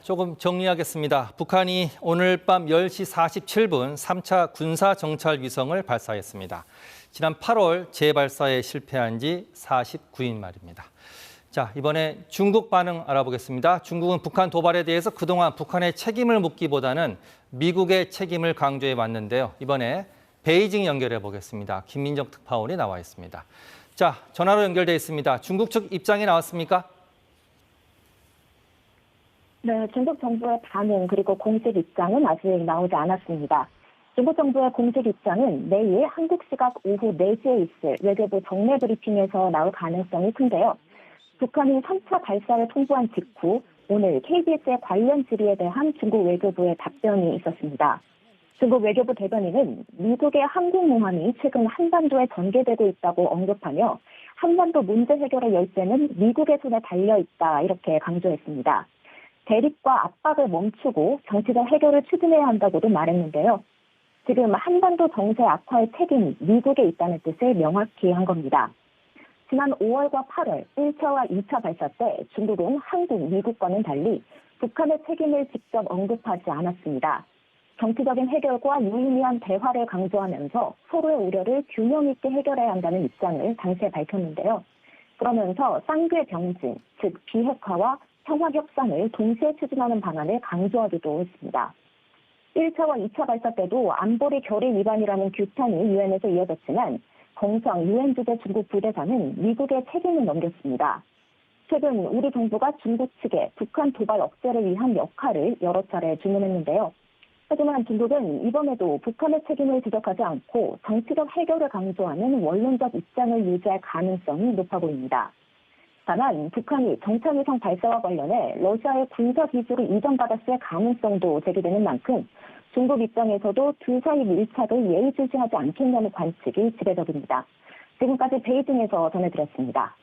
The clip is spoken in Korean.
조금 정리하겠습니다. 북한이 오늘 밤 10시 47분 3차 군사정찰 위성을 발사했습니다. 지난 8월 재발사에 실패한 지 49일 말입니다. 자, 이번에 중국 반응 알아보겠습니다. 중국은 북한 도발에 대해서 그동안 북한의 책임을 묻기보다는 미국의 책임을 강조해 왔는데요. 이번에 베이징 연결해 보겠습니다. 김민정 특파원이 나와 있습니다. 자, 전화로 연결돼 있습니다. 중국 측 입장이 나왔습니까? 네, 중국 정부의 반응 그리고 공식 입장은 아직 나오지 않았습니다. 중국 정부의 공식 입장은 내일 한국 시각 오후 4시에 있을 외교부 정례 브리핑에서 나올 가능성이 큰데요. 북한이 3차 발사를 통보한 직후 오늘 KBS의 관련 질의에 대한 중국 외교부의 답변이 있었습니다. 중국 외교부 대변인은 미국의 항공모함이 최근 한반도에 전개되고 있다고 언급하며 한반도 문제 해결의 열쇠는 미국의 손에 달려있다 이렇게 강조했습니다. 대립과 압박을 멈추고 정치적 해결을 추진해야 한다고도 말했는데요. 지금 한반도 정세 악화의 책임이 미국에 있다는 뜻을 명확히 한 겁니다. 지난 5월과 8월 1차와 2차 발사 때 중국은 한국, 미국과는 달리 북한의 책임을 직접 언급하지 않았습니다. 정치적인 해결과 유의미한 대화를 강조하면서 서로의 우려를 균형 있게 해결해야 한다는 입장을 당시에 밝혔는데요. 그러면서 쌍궤 병진, 즉 비핵화와 평화 협상을 동시에 추진하는 방안을 강조하기도 했습니다. 1차와 2차 발사 때도 안보리 결의 위반이라는 규탄이 유엔에서 이어졌지만 정상 유엔 주재 중국 부대사는 미국의 책임을 넘겼습니다. 최근 우리 정부가 중국 측에 북한 도발 억제를 위한 역할을 여러 차례 주문했는데요. 하지만 중국은 이번에도 북한의 책임을 지적하지 않고 정치적 해결을 강조하는 원론적 입장을 유지할 가능성이 높아 보입니다. 다만 북한이 정찰위성 발사와 관련해 러시아의 군사기술을 이전받았을 가능성도 제기되는 만큼 중국 입장에서도 둘 사이 밀착을 예의주시하지 않겠냐는 관측이 지배적입니다. 지금까지 베이징에서 전해드렸습니다.